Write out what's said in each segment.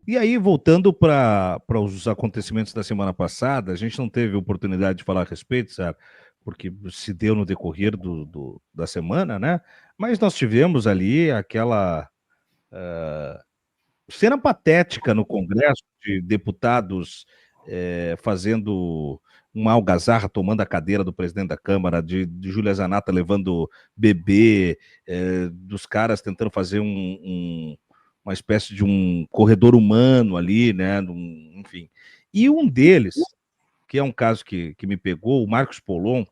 E aí, voltando para os acontecimentos da semana passada, a gente não teve oportunidade de falar a respeito, sabe? Porque se deu no decorrer da semana, né? Mas nós tivemos ali aquela cena patética no Congresso de deputados fazendo uma algazarra, tomando a cadeira do presidente da Câmara, de Júlia Zanata levando bebê, dos caras tentando fazer uma espécie de um corredor humano ali, né? Enfim. E um deles, que é um caso que me pegou, o Marcos Polon,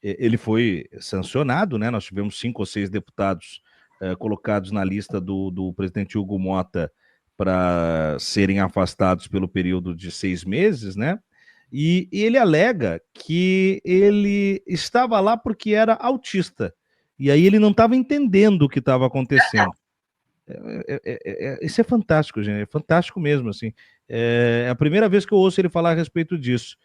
ele foi sancionado, né? Nós tivemos 5 ou 6 deputados colocados na lista do presidente Hugo Mota para serem afastados pelo período de 6 meses, né? E ele alega que ele estava lá porque era autista. E aí ele não estava entendendo o que estava acontecendo. Isso é fantástico, gente. É fantástico mesmo, assim. É a primeira vez que eu ouço ele falar a respeito disso.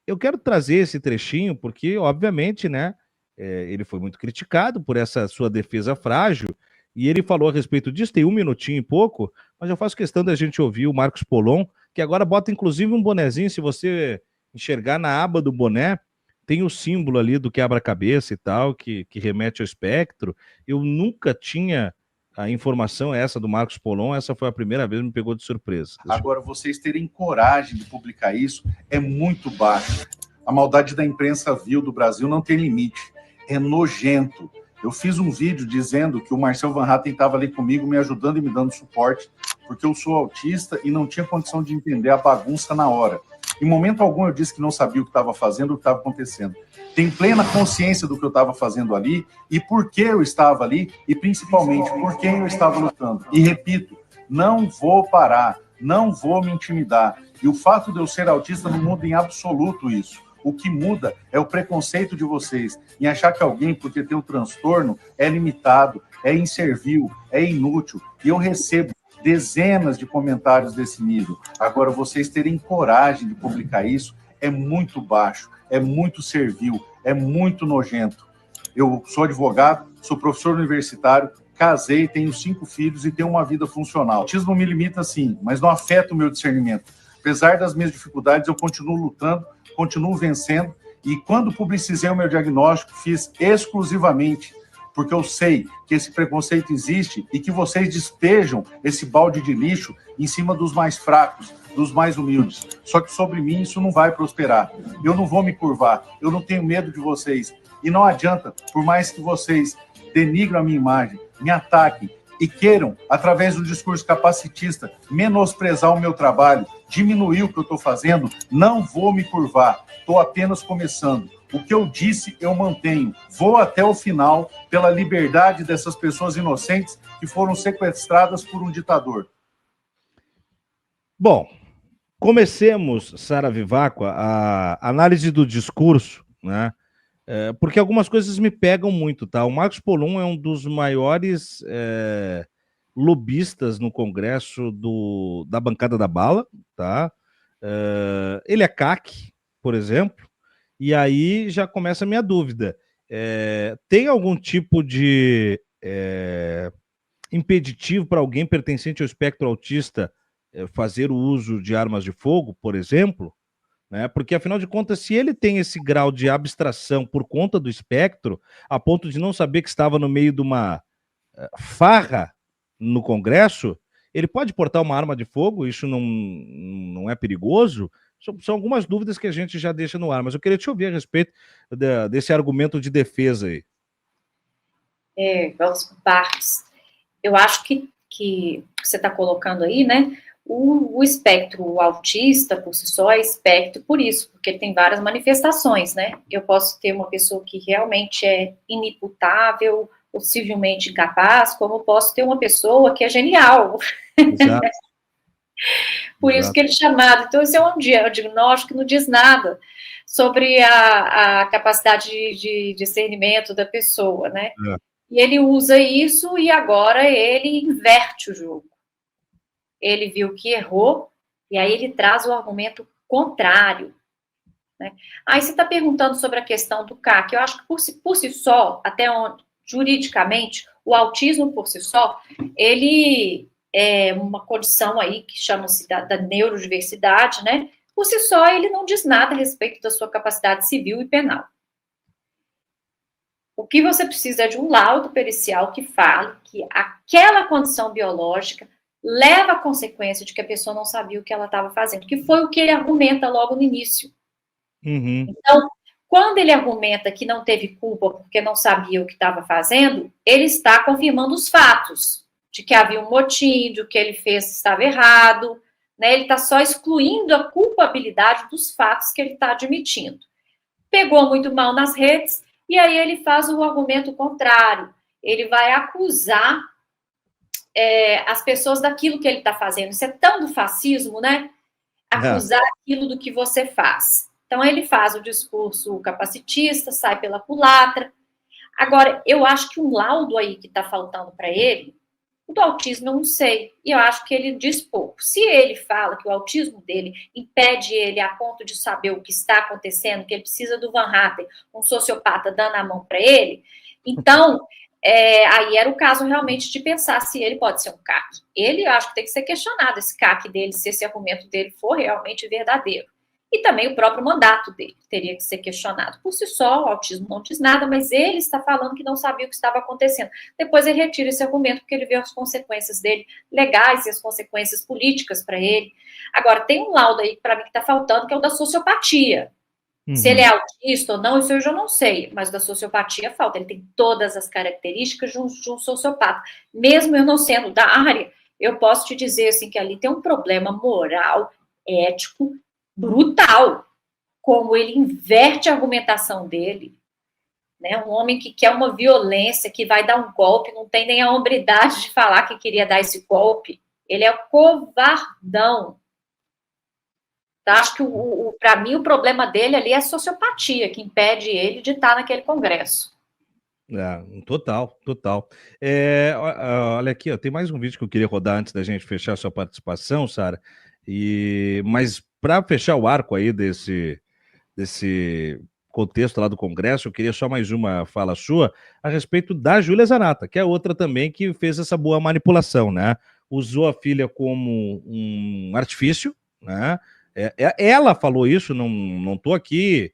Eu quero trazer esse trechinho porque, obviamente, né, ele foi muito criticado por essa sua defesa frágil e ele falou a respeito disso, tem 1 minutinho e pouco, mas eu faço questão da gente ouvir o Marcos Polon, que agora bota inclusive um bonezinho, se você enxergar na aba do boné, tem o símbolo ali do quebra-cabeça e tal, que remete ao espectro. Eu nunca tinha a informação essa do Marcos Polon, essa foi a primeira vez que me pegou de surpresa. Agora, vocês terem coragem de publicar isso é muito baixo. A maldade da imprensa vil do Brasil não tem limite. É nojento. Eu fiz um vídeo dizendo que o Marcel Van Hatten estava ali comigo, me ajudando e me dando suporte, porque eu sou autista e não tinha condição de entender a bagunça na hora. Em momento algum eu disse que não sabia o que estava fazendo, o que estava acontecendo. Tenho plena consciência do que eu estava fazendo ali e por que eu estava ali e principalmente por quem eu estava lutando. E repito, não vou parar, não vou me intimidar. E o fato de eu ser autista não muda em absoluto isso. O que muda é o preconceito de vocês em achar que alguém, porque tem um transtorno, é limitado, é inservil, é inútil. E eu recebo dezenas de comentários desse nível. Agora, vocês terem coragem de publicar isso é muito baixo, é muito servil, é muito nojento. Eu sou advogado, sou professor universitário, casei, tenho 5 filhos e tenho uma vida funcional. O autismo me limita sim, mas não afeta o meu discernimento. Apesar das minhas dificuldades, eu continuo lutando, continuo vencendo, e quando publicizei o meu diagnóstico, fiz exclusivamente porque eu sei que esse preconceito existe e que vocês despejam esse balde de lixo em cima dos mais fracos, dos mais humildes. Só que sobre mim isso não vai prosperar. Eu não vou me curvar, eu não tenho medo de vocês. E não adianta, por mais que vocês denigram a minha imagem, me ataquem e queiram, através do discurso capacitista, menosprezar o meu trabalho, diminuir o que eu estou fazendo, não vou me curvar. Estou apenas começando. O que eu disse, eu mantenho. Vou até o final pela liberdade dessas pessoas inocentes que foram sequestradas por um ditador. Bom, comecemos, Sara Vivacqua, a análise do discurso, né? Porque algumas coisas me pegam muito, tá? O Marcos Polon é um dos maiores lobistas no Congresso da bancada da bala, tá? Ele é CAC, por exemplo, e aí já começa a minha dúvida. Tem algum tipo de impeditivo para alguém pertencente ao espectro autista fazer o uso de armas de fogo, por exemplo? Né? Porque, afinal de contas, se ele tem esse grau de abstração por conta do espectro, a ponto de não saber que estava no meio de uma farra no Congresso, ele pode portar uma arma de fogo? Isso não é perigoso? São algumas dúvidas que a gente já deixa no ar, mas eu queria te ouvir a respeito desse argumento de defesa aí. Vamos por partes. Eu acho que você está colocando aí, né? O espectro autista, por si só, é espectro por isso, porque ele tem várias manifestações, né? Eu posso ter uma pessoa que realmente é inimputável, possivelmente incapaz, como eu posso ter uma pessoa que é genial. Exato. Por isso que ele é chamado. Então, esse é um diagnóstico que não diz nada sobre a capacidade de discernimento da pessoa, né? E ele usa isso e agora ele inverte o jogo. Ele viu que errou e aí ele traz o argumento contrário. Né? Aí você está perguntando sobre a questão do CAC. Eu acho que por si só, até onde, juridicamente, o autismo por si só, ele uma condição aí que chama-se da neurodiversidade, né? Por si só, ele não diz nada a respeito da sua capacidade civil e penal. O que você precisa é de um laudo pericial que fale que aquela condição biológica leva à consequência de que a pessoa não sabia o que ela estava fazendo, que foi o que ele argumenta logo no início. Uhum. Então, quando ele argumenta que não teve culpa porque não sabia o que estava fazendo, ele está confirmando os fatos, de que havia um motim, de que ele fez estava errado, né? Ele está só excluindo a culpabilidade dos fatos que ele está admitindo. Pegou muito mal nas redes, e aí ele faz o argumento contrário. Ele vai acusar as pessoas daquilo que ele está fazendo. Isso é tão do fascismo, né? Acusar aquilo do que você faz. Então, ele faz o discurso capacitista, sai pela culatra. Agora, eu acho que um laudo aí que está faltando para ele, o do autismo eu não sei, e eu acho que ele diz pouco. Se ele fala que o autismo dele impede ele a ponto de saber o que está acontecendo, que ele precisa do Van Hatten, um sociopata dando a mão para ele, então, aí era o caso realmente de pensar se ele pode ser um CAC. Ele, eu acho que tem que ser questionado, esse CAC dele, se esse argumento dele for realmente verdadeiro. E também o próprio mandato dele teria que ser questionado. Por si só, o autismo não diz nada, mas ele está falando que não sabia o que estava acontecendo. Depois ele retira esse argumento, porque ele vê as consequências dele legais e as consequências políticas para ele. Agora, tem um laudo aí, para mim, que está faltando, que é o da sociopatia. Uhum. Se ele é autista ou não, isso eu já não sei, mas da sociopatia falta. Ele tem todas as características de um sociopata. Mesmo eu não sendo da área, eu posso te dizer assim, que ali tem um problema moral, ético, brutal, como ele inverte a argumentação dele, né? Um homem que quer uma violência, que vai dar um golpe, não tem nem a hombridade de falar que queria dar esse golpe, ele é covardão. Então, acho que, para mim, o problema dele ali é a sociopatia, que impede ele de estar naquele congresso. Total. Olha aqui, ó, tem mais um vídeo que eu queria rodar antes da gente fechar a sua participação, Sara, mas para fechar o arco aí desse contexto lá do Congresso, eu queria só mais uma fala sua a respeito da Júlia Zanatta, que é outra também que fez essa boa manipulação, né? Usou a filha como um artifício, né? Ela falou isso, não estou aqui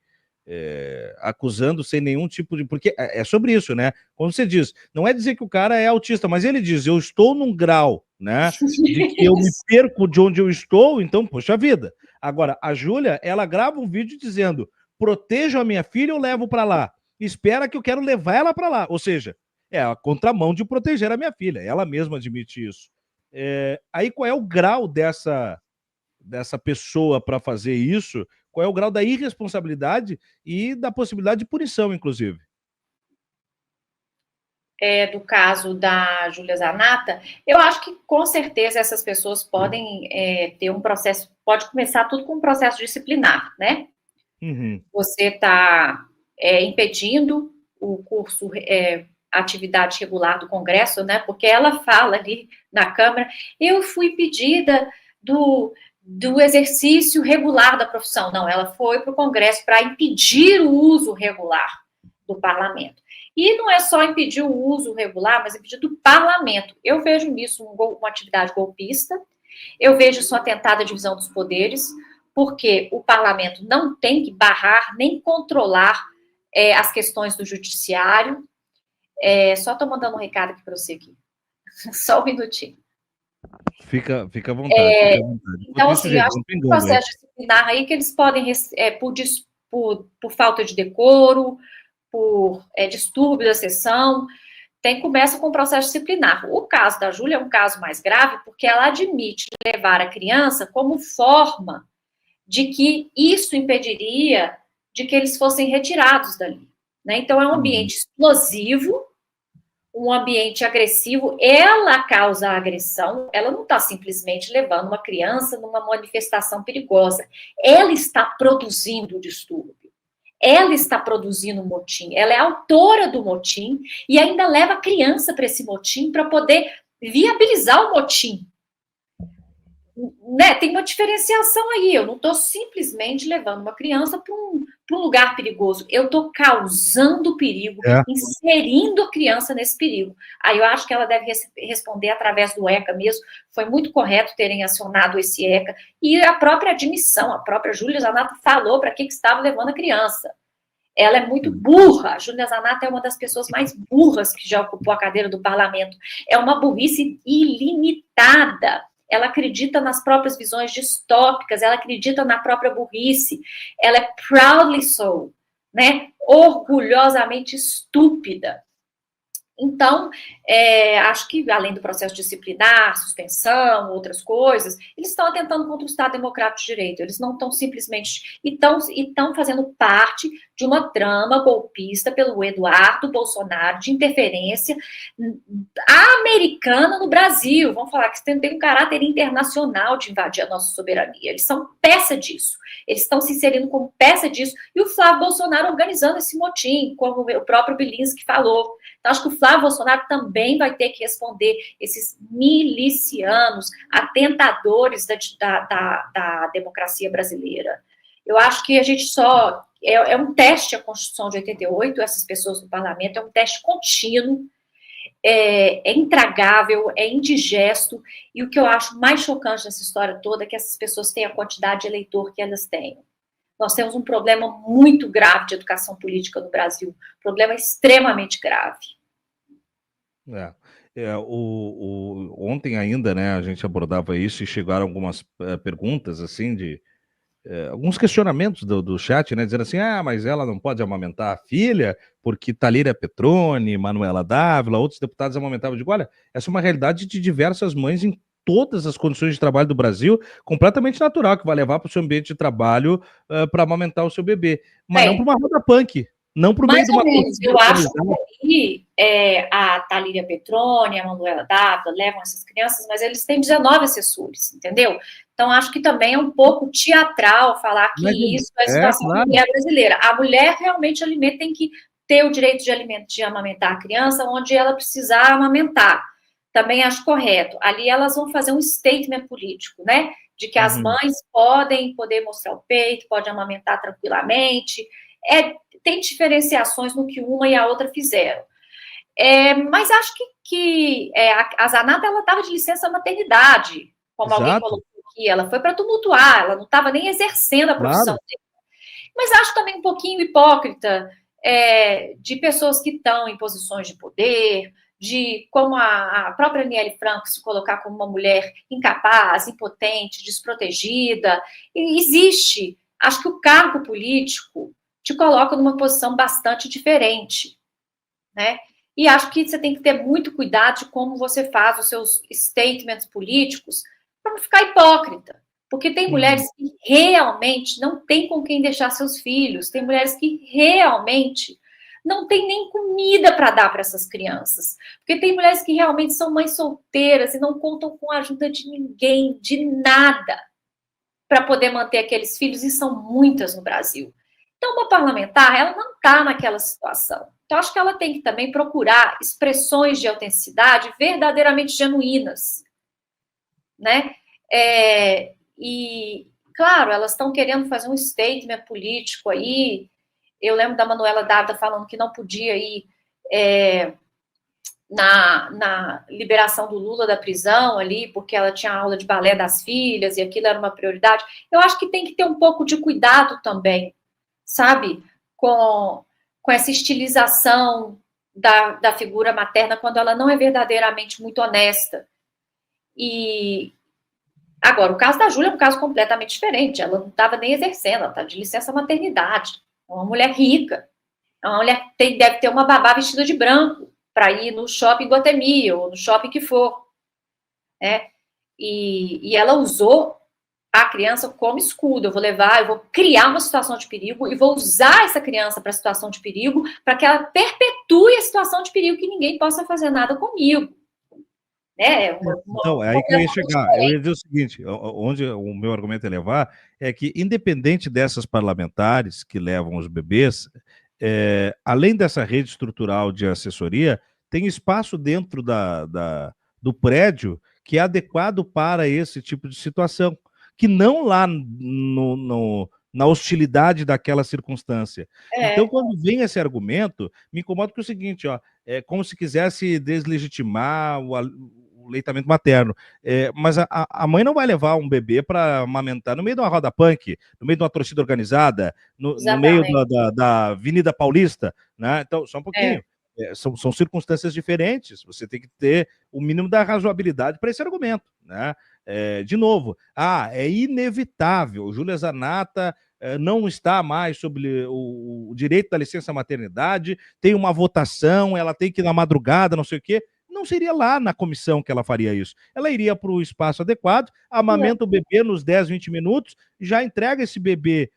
acusando sem nenhum tipo de... Porque é sobre isso, né? Como você diz, não é dizer que o cara é autista, mas ele diz, eu estou num grau, né? De que eu me perco de onde eu estou, então, poxa vida. Agora, a Júlia, ela grava um vídeo dizendo, protejo a minha filha, eu levo para lá. Espera que eu quero levar ela para lá. Ou seja, é a contramão de proteger a minha filha. Ela mesma admite isso. Aí qual é o grau dessa pessoa para fazer isso? Qual é o grau da irresponsabilidade e da possibilidade de punição, inclusive? Do caso da Júlia Zanatta, eu acho que com certeza essas pessoas podem ter um processo, pode começar tudo com um processo disciplinar, né? Uhum. Você está impedindo o curso, atividade regular do Congresso, né? Porque ela fala ali na Câmara, eu fui impedida do exercício regular da profissão. Não, ela foi para o Congresso para impedir o uso regular do parlamento. E não é só impedir o uso regular, mas impedir do parlamento. Eu vejo nisso uma atividade golpista, eu vejo isso um atentado à divisão dos poderes, porque o parlamento não tem que barrar nem controlar as questões do judiciário. Só estou mandando um recado aqui para você aqui. Só um minutinho. Fica à vontade. Então, assim, eu acho que o processo disciplinar aí que eles podem, por falta de decoro, por distúrbio da sessão, começa com o processo disciplinar. O caso da Júlia é um caso mais grave, porque ela admite levar a criança como forma de que isso impediria de que eles fossem retirados dali, né? Então, é um ambiente explosivo, um ambiente agressivo, ela causa a agressão, ela não está simplesmente levando uma criança numa manifestação perigosa, ela está produzindo o distúrbio, ela está produzindo o motim, ela é autora do motim e ainda leva a criança para esse motim para poder viabilizar o motim. Né? Tem uma diferenciação aí, eu não estou simplesmente levando uma criança para um lugar perigoso. Eu estou causando perigo, inserindo a criança nesse perigo. Aí eu acho que ela deve responder através do ECA mesmo. Foi muito correto terem acionado esse ECA. E a própria admissão, a própria Júlia Zanata falou para que estava levando a criança. Ela é muito burra. A Júlia Zanata é uma das pessoas mais burras que já ocupou a cadeira do parlamento. É uma burrice ilimitada. Ela acredita nas próprias visões distópicas, ela acredita na própria burrice, ela é proudly so, né? Orgulhosamente estúpida. Então, acho que, além do processo disciplinar, suspensão, outras coisas, eles estão atentando contra o Estado Democrático de Direito. Eles não estão simplesmente... Estão fazendo parte de uma trama golpista pelo Eduardo Bolsonaro, de interferência americana no Brasil. Vamos falar que tem um caráter internacional de invadir a nossa soberania. Eles são peça disso. Eles estão se inserindo como peça disso. E o Flávio Bolsonaro organizando esse motim, como o próprio Bilinski falou. Então, acho que o Flávio Bolsonaro também vai ter que responder esses milicianos, atentadores da democracia brasileira. Eu acho que a gente só... É um teste a Constituição de 88, essas pessoas no parlamento, é um teste contínuo, é intragável, é indigesto, e o que eu acho mais chocante nessa história toda é que essas pessoas têm a quantidade de eleitor que elas têm. Nós temos um problema muito grave de educação política no Brasil, um problema extremamente grave. Ontem ainda, né, a gente abordava isso e chegaram algumas perguntas, assim, de alguns questionamentos do chat, né, dizendo assim, mas ela não pode amamentar a filha, porque Thalíria Petroni, Manuela Dávila, outros deputados amamentavam. Eu digo, olha, essa é uma realidade de diversas mães em todas as condições de trabalho do Brasil, completamente natural, que vai levar para o seu ambiente de trabalho para amamentar o seu bebê, mas não para uma roda punk. Não para o meio de uma... Eu acho que a Thalíria Petroni, a Manuela Dávila levam essas crianças, mas eles têm 19 assessores, entendeu? Então, acho que também é um pouco teatral falar que isso é a situação da mulher brasileira. A mulher realmente tem que ter o direito de amamentar a criança onde ela precisar amamentar. Também acho correto. Ali elas vão fazer um statement político, né? De que as mães podem mostrar o peito, podem amamentar tranquilamente. Tem diferenciações no que uma e a outra fizeram. Mas acho que a Zanata, ela estava de licença maternidade, como alguém colocou aqui, ela foi para tumultuar, ela não estava nem exercendo a profissão dela. Mas acho também um pouquinho hipócrita de pessoas que estão em posições de poder, de como a própria Aniele Franco se colocar como uma mulher incapaz, impotente, desprotegida. E existe, acho que o cargo político te coloca numa posição bastante diferente, né? E acho que você tem que ter muito cuidado de como você faz os seus statements políticos para não ficar hipócrita. Porque tem mulheres que realmente não têm com quem deixar seus filhos, tem mulheres que realmente não têm nem comida para dar para essas crianças. Porque tem mulheres que realmente são mães solteiras e não contam com a ajuda de ninguém, de nada, para poder manter aqueles filhos, e são muitas no Brasil. Então, uma parlamentar, ela não está naquela situação. Então, acho que ela tem que também procurar expressões de autenticidade verdadeiramente genuínas, né? E, claro, elas estão querendo fazer um statement político aí. Eu lembro da Manuela Dávila falando que não podia ir na liberação do Lula da prisão ali, porque ela tinha aula de balé das filhas e aquilo era uma prioridade. Eu acho que tem que ter um pouco de cuidado também, sabe, com essa estilização da figura materna quando ela não é verdadeiramente muito honesta. E agora, o caso da Júlia é um caso completamente diferente. Ela não estava nem exercendo, ela está de licença maternidade. É uma mulher rica, é uma mulher que deve ter uma babá vestida de branco para ir no shopping Guatemi ou no shopping que for, né? E ela usou a criança como escudo. Eu vou criar uma situação de perigo e vou usar essa criança para a situação de perigo para que ela perpetue a situação de perigo, que ninguém possa fazer nada comigo. Então, é aí que eu ia chegar. Eu ia dizer o seguinte, onde o meu argumento é levar, é que, independente dessas parlamentares que levam os bebês, além dessa rede estrutural de assessoria, tem espaço dentro do prédio que é adequado para esse tipo de situação, que não lá no na hostilidade daquela circunstância. Então, quando vem esse argumento, me incomoda com o seguinte, ó, é como se quisesse deslegitimar o leitamento materno. Mas a mãe não vai levar um bebê para amamentar no meio de uma roda punk, no meio de uma torcida organizada, no meio da Avenida Paulista, né? Então, só um pouquinho. São circunstâncias diferentes, você tem que ter o mínimo da razoabilidade para esse argumento, né? De novo, é inevitável, Júlia Zanatta não está mais sobre o direito da licença maternidade, tem uma votação, ela tem que ir na madrugada, não sei o quê. Não seria lá na comissão que ela faria isso. Ela iria para o espaço adequado, amamenta o bebê nos 10, 20 minutos, já entrega esse bebê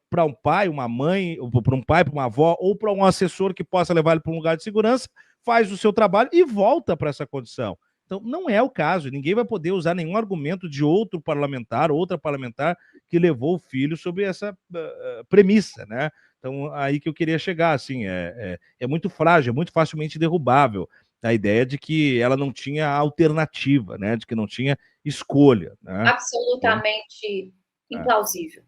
para um pai, uma mãe, para um pai, para uma avó, ou para um assessor que possa levar ele para um lugar de segurança, faz o seu trabalho e volta para essa condição. Então, não é o caso. Ninguém vai poder usar nenhum argumento de outro parlamentar, outra parlamentar que levou o filho sobre essa premissa, né? Então, aí que eu queria chegar, assim, é muito frágil, é muito facilmente derrubável a ideia de que ela não tinha alternativa, né? De que não tinha escolha, né? Absolutamente implausível.